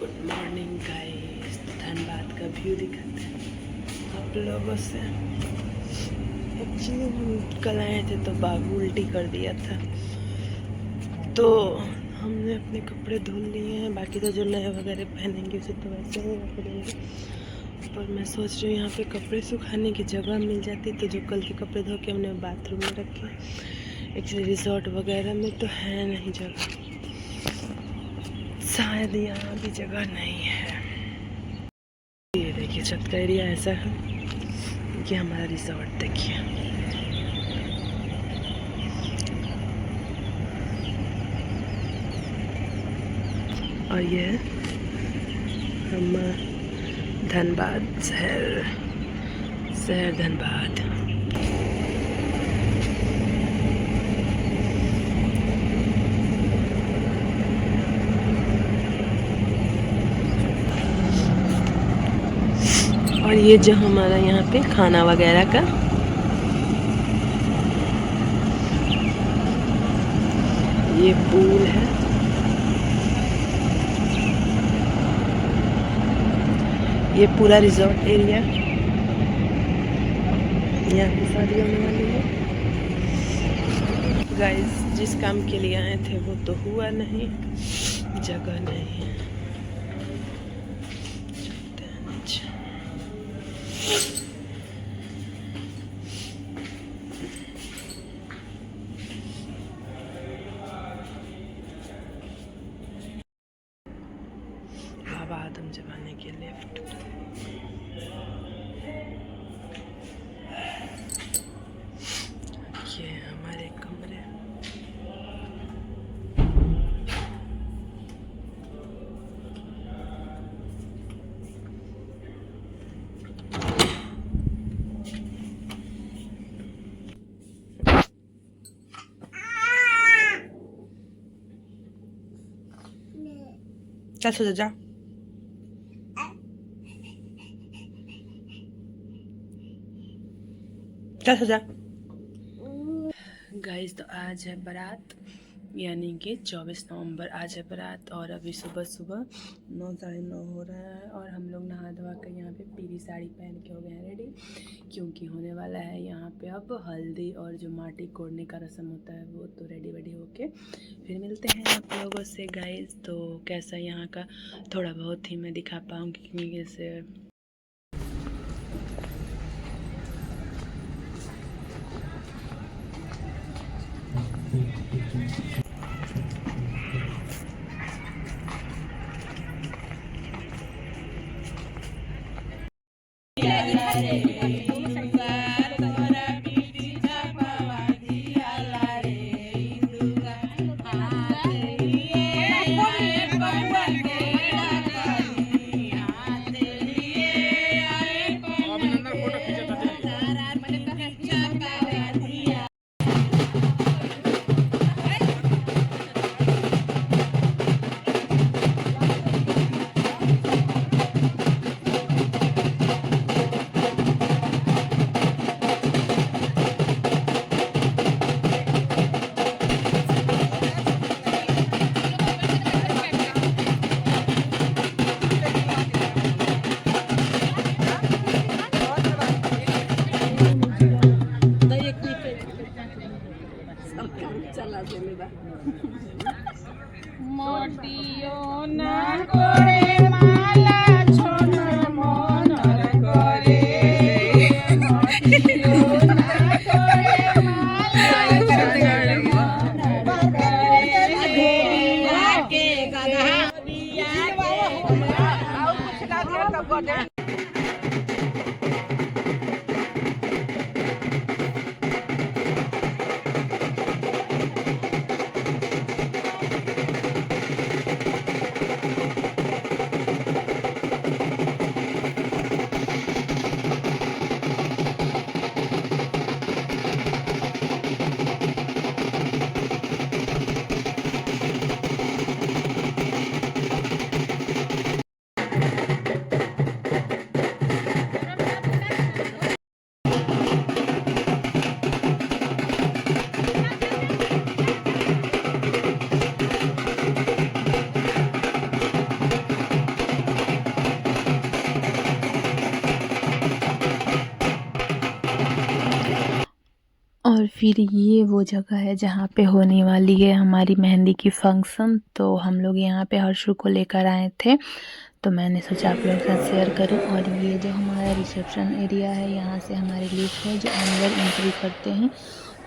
Good morning guys. Dhanbad का view दिखाते हैं आप लोगों से। एक्चुअली हम कल आए थे तो बाग उल्टी कर दिया था, तो हमने अपने कपड़े धुल लिए हैं। बाकी तो जो नए वगैरह पहनेंगे उसे तो वैसे ही रख देंगे, पर मैं सोच रही हूँ यहाँ पे कपड़े सुखाने की जगह मिल जाती तो जो कल के कपड़े धो के हमने बाथरूम में रखे। एक्चुअली रिजॉर्ट वगैरह में तो है नहीं जगह, शायद यहाँ भी जगह नहीं है। ये देखिए छत का एरिया ऐसा है, ये हमारा रिजॉर्ट देखिए। और ये हम धनबाद शहर धनबाद। और ये जो हमारा यहाँ पे खाना वगैरह का ये पूल है। ये पूरा रिजॉर्ट एरिया, यहाँ पे शादी होने वाली है। गाइस जिस काम के लिए आए थे वो तो हुआ नहीं, जगह नहीं है। बाबा आदम जमाने के लेफ्ट। ये हमारे कमरे। चल सो जा। चल सो जा। गाइस तो आज है बारात, यानी कि 24 नवंबर आज है बारात। और अभी सुबह सुबह 9 साढ़े 9 हो रहा है और हम लोग नहा धोवा कर यहाँ पे पीली साड़ी पहन के हो गए हैं रेडी, क्योंकि होने वाला है यहाँ पे अब हल्दी और जो माटी कोड़ने का रस्म होता है वो। तो रेडी वेडी होके फिर मिलते हैं आप लोगों से गाइस। तो कैसा यहाँ का थोड़ा बहुत ही मैं दिखा पाऊँगी, क्योंकि जैसे मोटियो ना करे माला छोना मोनर करे, मोटियो ना करे माला छोना मोनर करे। दिया के गधा दिया के और कुछ ना दे तब गोदे। फिर ये वो जगह है जहाँ पे होने वाली है हमारी मेहंदी की फंक्शन। तो हम लोग यहाँ पे हर्षू को लेकर आए थे, तो मैंने सोचा आप लोगों के साथ शेयर करूं। और ये जो हमारा रिसेप्शन एरिया है, यहाँ से हमारी लिफ्ट है जो अंदर एंट्री करते हैं।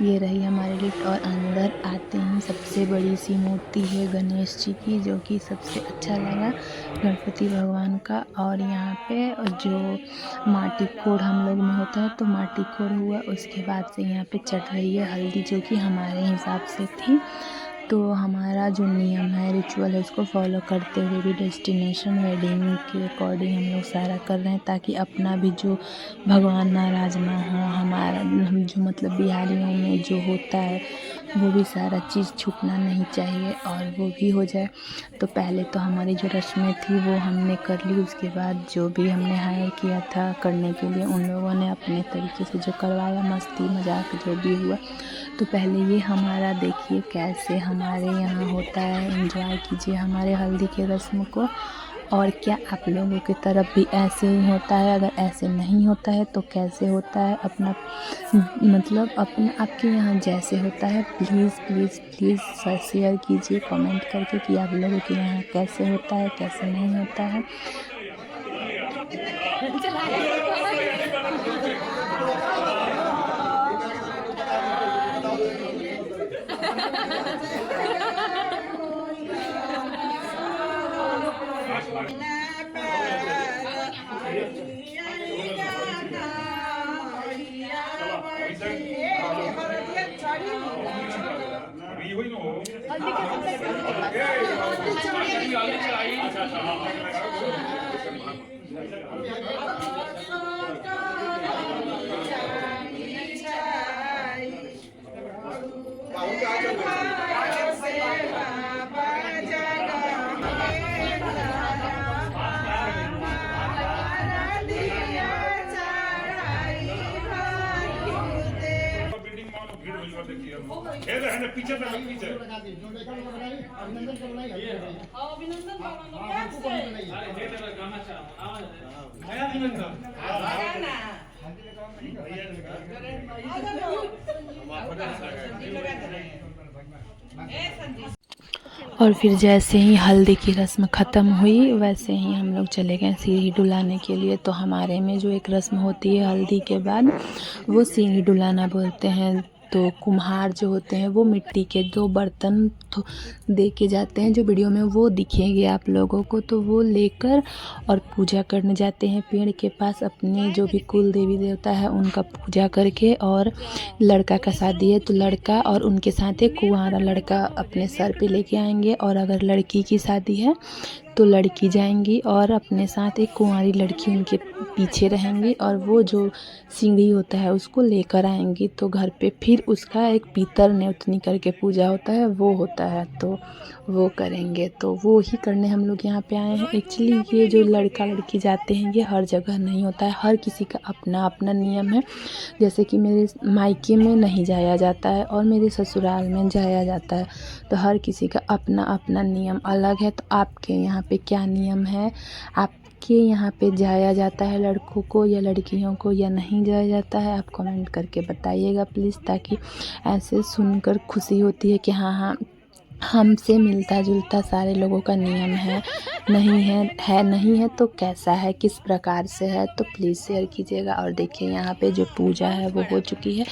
ये रही हमारी लिफ्ट और अंदर आते ही सबसे बड़ी सी मूर्ति है गणेश जी की, जो कि सबसे अच्छा लगा, गणपति भगवान का। और यहाँ पे जो माटी कोड़ हम लोग में होता है, तो माटी कोड़ हुआ, उसके बाद से यहाँ पे चढ़ रही है हल्दी, जो कि हमारे हिसाब से थी। तो हमारा जो नियम है, रिचुअल है, उसको फॉलो करते हुए भी डेस्टिनेशन वेडिंग के अकॉर्डिंग हम लोग सारा कर रहे हैं, ताकि अपना भी जो भगवान नाराज़ ना हो। हमारा हम जो मतलब बिहारियों में जो होता है वो भी सारा चीज़ छूटना नहीं चाहिए और वो भी हो जाए। तो पहले तो हमारी जो रस्में थी वो हमने कर ली, उसके बाद जो भी हमने हायर किया था करने के लिए, उन लोगों ने अपने तरीके से जो करवाया, मस्ती मजाक जो भी हुआ। तो पहले ये हमारा देखिए कैसे हमारे यहाँ होता है, एंजॉय कीजिए हमारे हल्दी के रस्म को। और क्या आप लोगों की तरफ भी ऐसे ही होता है? अगर ऐसे नहीं होता है तो कैसे होता है? अपना मतलब अपना आपके यहाँ जैसे होता है प्लीज़ प्लीज़ प्लीज़ शेयर कीजिए कमेंट करके कि आप लोगों के यहाँ कैसे होता है, कैसे नहीं होता है। और फिर जैसे ही हल्दी की रस्म ख़त्म हुई, वैसे ही हम लोग चले गए सीढ़ी डुलाने के लिए। तो हमारे में जो एक रस्म होती है हल्दी के बाद, वो सीढ़ी डुलाना बोलते हैं। तो कुम्हार जो होते हैं वो मिट्टी के 2 बर्तन दे के जाते हैं, जो वीडियो में वो दिखेंगे आप लोगों को। तो वो लेकर और पूजा करने जाते हैं पेड़ के पास, अपने जो भी कुल देवी देवता है उनका पूजा करके। और लड़का का शादी है तो लड़का और उनके साथ एक कुंवारा लड़का अपने सर पे लेके आएंगे, और अगर लड़की की शादी है तो लड़की जाएंगी और अपने साथ एक कुंवारी लड़की उनके पीछे रहेंगी, और वो जो सीढ़ी होता है उसको लेकर आएंगी। तो घर पे फिर उसका एक पीतर नेवतनी करके पूजा होता है, वो होता है, तो वो करेंगे। तो वो ही करने हम लोग यहाँ पे आए हैं। एक्चुअली ये जो लड़का लड़की जाते हैं ये हर जगह नहीं होता है, हर किसी का अपना अपना नियम है। जैसे कि मेरे मायके में नहीं जाया जाता है और मेरे ससुराल में जाया जाता है, तो हर किसी का अपना अपना नियम अलग है। तो आपके यहाँ पे क्या नियम है? आपके यहाँ पे जाया जाता है लड़कों को या लड़कियों को, या नहीं जाया जाता है? आप कमेंट करके बताइएगा प्लीज़, ताकि ऐसे सुनकर खुशी होती है कि हाँ हमसे मिलता जुलता सारे लोगों का नियम है। नहीं है तो कैसा है, किस प्रकार से है, तो प्लीज़ शेयर कीजिएगा। और देखिए यहाँ पे जो पूजा है वो हो चुकी है।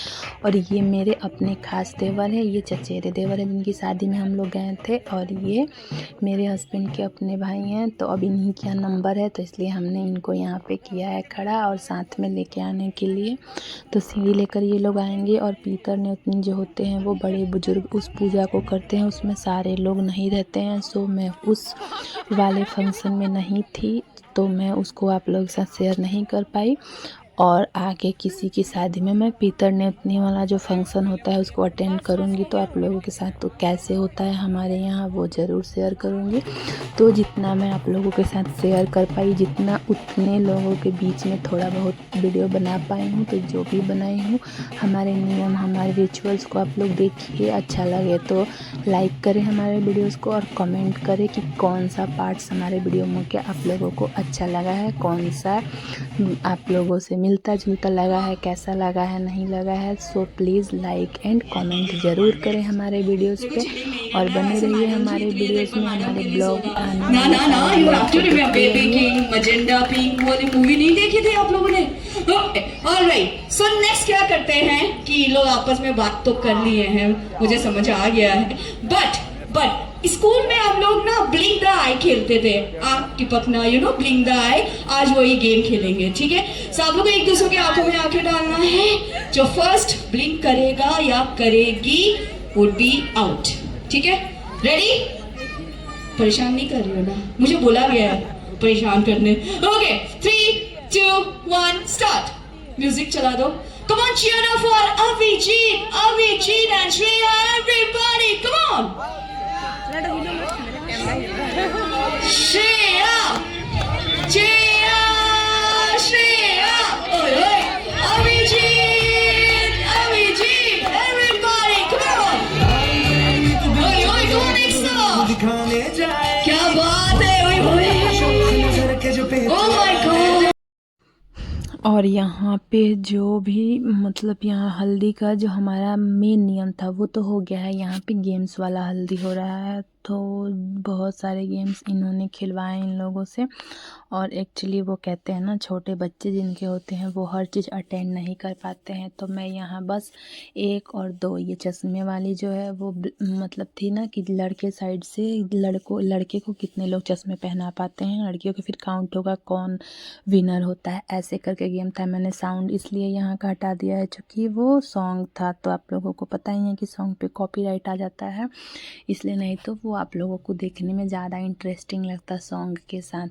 और ये मेरे अपने खास देवर है, ये चचेरे देवर है जिनकी शादी में हम लोग गए थे, और ये मेरे हस्बैंड के अपने भाई हैं। तो अब इन्हीं का नंबर है, तो इसलिए हमने इनको यहाँ पे किया है खड़ा और साथ में लेके आने के लिए। तो सीढ़ी लेकर ये लोग आएंगे, और पीतर नेवतनी जो होते हैं वो बड़े बुजुर्ग उस पूजा को करते हैं, उसमें सारे लोग नहीं रहते हैं। सो मैं उस वाले फंक्शन में नहीं थी, तो मैं उसको आप लोगों के साथ शेयर नहीं कर पाई। और आगे किसी की शादी में मैं पीतर नेवतनी वाला जो फंक्शन होता है उसको अटेंड करूँगी, तो आप लोगों के साथ तो कैसे होता है हमारे यहाँ वो ज़रूर शेयर करूँगी। तो जितना मैं आप लोगों के साथ शेयर कर पाई, जितना उतने लोगों के बीच में थोड़ा बहुत वीडियो बना पाई हूँ। तो जो भी बनाई हूँ, हमारे नियम हमारे रिचुअल्स को आप लोग देखिए, अच्छा लगे तो लाइक करें हमारे वीडियोज़ को, और कमेंट करें कि कौन सा पार्ट्स हमारे वीडियो में क्या आप लोगों को अच्छा लगा है, कौन सा आप लोगों से मिलता जुलता लगा है, कैसा लगा है, नहीं लगा है, so please like and comment ज़रूर करें हमारे वीडियोस पे और बने रहिए हमारे वीडियोस में। हमारे ब्लॉग ना यू आफ्टर में बेबी किंग मजेंडा पिंक वाली मूवी नहीं देखी थी आप लोगों ने? ऑलराइट, सो नेक्स्ट क्या करते हैं कि लोग आपस में बात तो कर लिए हैं, मुझे समझ आ गया है, बट स्कूल में हम लोग ना ब्लिंक द आई खेलते थे, आंख टिपकना, यू नो, ब्लिंक द आई। आज वही गेम खेलेंगे, ठीक है? सो आप लोग एक दूसरे के आंखों में आंखें डालना है, जो फर्स्ट ब्लिंक करेगा या करेगी वुड बी आउट, ठीक है? रेडी? परेशान नहीं कर रही हो ना? मुझे बोला गया है परेशान करने। Okay, 3, 2, 1 start. म्यूजिक चला दो। Come on, cheer up for Avijit and Shreya, everybody, come on. Shreya, oi, Avijit, everybody, come on. Oi, come on, next song. क्या बात है, oi. Oh my God. और यहाँ पे जो भी मतलब यहाँ हल्दी का जो हमारा मेन नियम था वो तो हो गया है। यहाँ पे गेम्स वाला हल्दी हो रहा है, तो बहुत सारे गेम्स इन्होंने खिलवाए इन लोगों से। और एक्चुअली वो कहते हैं ना, छोटे बच्चे जिनके होते हैं वो हर चीज़ अटेंड नहीं कर पाते हैं। तो मैं यहाँ बस 1 और 2 ये चश्मे वाली जो है वो मतलब थी ना कि लड़के साइड से लड़के को कितने लोग चश्मे पहना पाते हैं, लड़कियों के फिर काउंट होगा कौन विनर होता है, ऐसे करके गेम था। मैंने साउंड इसलिए यहाँ का हटा दिया है क्योंकि वो सॉन्ग था, तो आप लोगों को पता ही है कि सॉन्ग पे कॉपीराइट आ जाता है, इसलिए। नहीं तो वो आप लोगों को देखने में ज़्यादा इंटरेस्टिंग लगता सॉन्ग के साथ।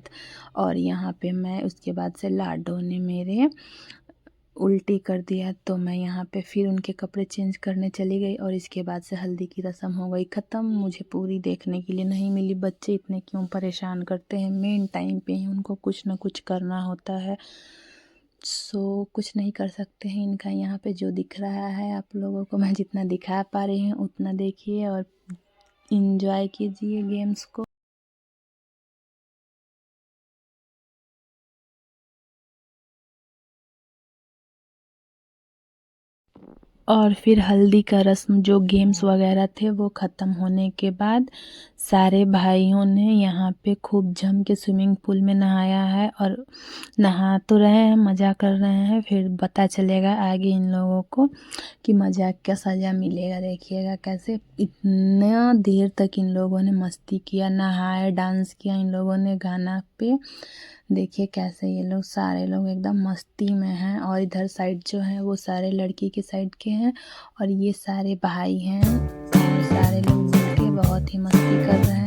और यहाँ पे मैं उसके बाद से लाडो ने मेरे उल्टी कर दिया, तो मैं यहाँ पे फिर उनके कपड़े चेंज करने चली गई और इसके बाद से हल्दी की रस्म हो गई ख़त्म। मुझे पूरी देखने के लिए नहीं मिली। बच्चे इतने क्यों परेशान करते हैं, मेन टाइम पे ही उनको कुछ ना कुछ करना होता है, सो कुछ नहीं कर सकते हैं इनका। यहाँ पे जो दिख रहा है आप लोगों को, मैं जितना दिखा पा रही हूँ उतना देखिए और इन्जॉय कीजिए गेम्स को। और फिर हल्दी का रस्म जो गेम्स वगैरह थे वो ख़त्म होने के बाद सारे भाइयों ने यहाँ पे खूब जम के स्विमिंग पूल में नहाया है और नहा तो रहे हैं, मज़ा कर रहे हैं। फिर पता चलेगा आगे इन लोगों को कि मज़ा क्या सज़ा मिलेगा। देखिएगा कैसे इतना देर तक इन लोगों ने मस्ती किया, नहाए, डांस किया इन लोगों ने गाना पे। देखिए कैसे ये लोग सारे लोग एकदम मस्ती में हैं। और इधर साइड जो है वो सारे लड़की के साइड के हैं और ये सारे भाई हैं और सारे लोग मिलके बहुत ही मस्ती कर रहे हैं।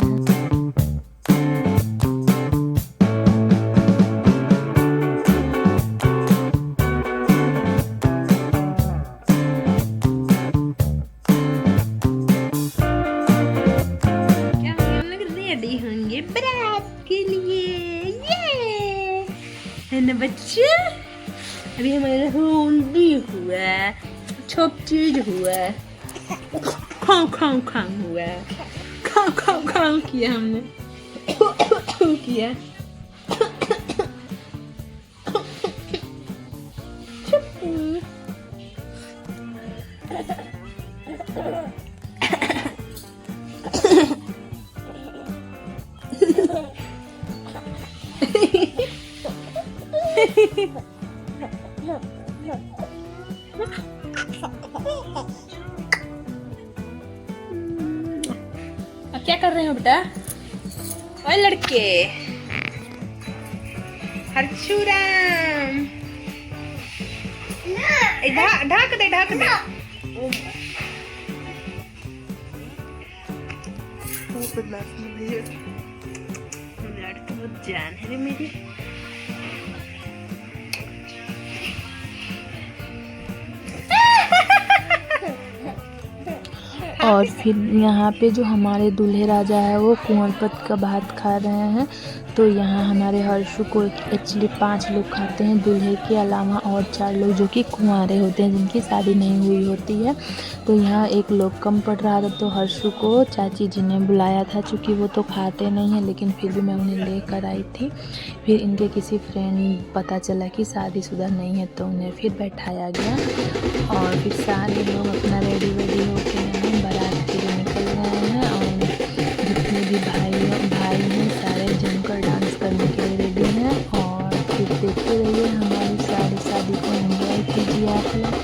क्या हम लोग रेडी होंगे बारात के लिए? है ना बच्चे? अभी हमारा हल्दी हुआ, सब चीज हुआ, खाओ हुआ, खाओ किया हमने, किया। अब क्या कर रहे हो बेटा? ओए लड़के, हर्षुराम, ढाक दे। लड़के बहुत जान है रे मेरी। और फिर यहाँ पे जो हमारे दूल्हे राजा है वो कुंवर पत्त का भात खा रहे हैं। तो यहाँ हमारे हर्षु को एक्चुअली 5 लोग खाते हैं, दूल्हे के अलावा और 4 लोग जो कि कुंवारे होते हैं, जिनकी शादी नहीं हुई होती है। तो यहाँ एक लोग कम पड़ रहा था, तो हर्षु को चाची जी ने बुलाया था, चूँकि वो तो खाते नहीं हैं, लेकिन फिर भी मैं उन्हें लेकर आई थी। फिर इनके किसी फ्रेंड पता चला कि शादीशुदा नहीं है, तो उन्हें फिर बैठाया गया और फिर सारे लोग अपना रेडी होकर यहाँ बारात के लिए निकल गए हैं। और जितने भी भाई हैं सारे जमकर डांस करने के लिए रेडी हैं। और फिर देखते रहिए हमारी सारी शादी को, एंजॉय कीजिए आप लोग।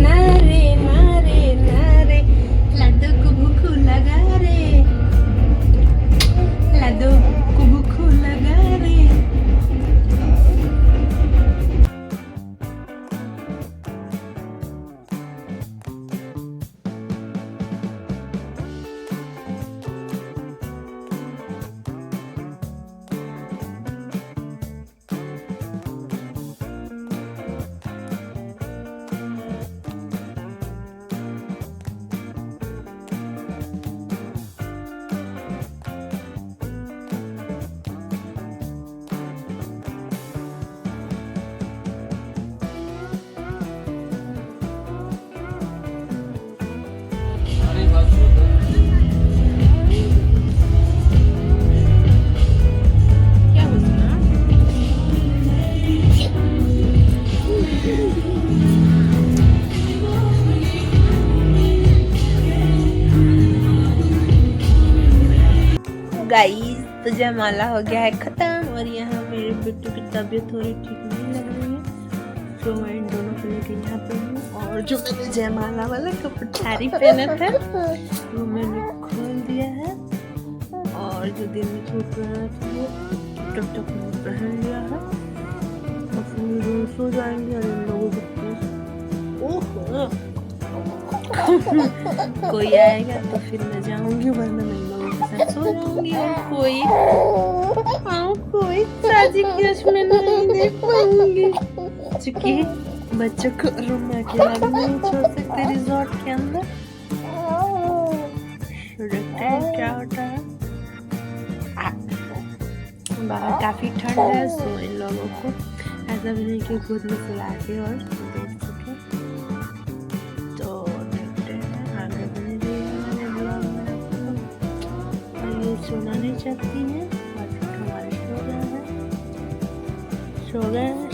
नारे लड्डू को भूख लगा रे, लड्डू को भूख लगा रे। गाइस तो जयमाला हो गया है खत्म, और यहाँ मेरे बिट्टू की तबीयत थोड़ी ठीक नहीं लग रही है, तो मैं इन दोनों को लेके यहाँ पे हूँ। और जो मैंने जयमाला वाला कपड़ा पहना था वो मैंने खोल दिया है, और जो दिल में छूट रहा था वो टप टप मैंने पहन लिया है। और फिर सो जाएंगे और इन लोगों को कोई आएगा तो फिर मैं जाऊंगी, वरना मैं लोगों के साथ सो जाऊंगी। और कोई शादी की रस्म नहीं देख पाऊंगी, क्योंकि बच्चों को रूम में अकेला भी नहीं छोड़ सकते रिजॉर्ट के अंदर। देखते हैं क्या होता है। बाहर काफी ठंड है, सो इन लोगों को ऐसा भी नहीं कि गोद में सुला के और देख सके। तो देखते हैं आगे बने रहिए ब्लॉग में। ये सोना नहीं चाहती है, हमारे सो गए हैं।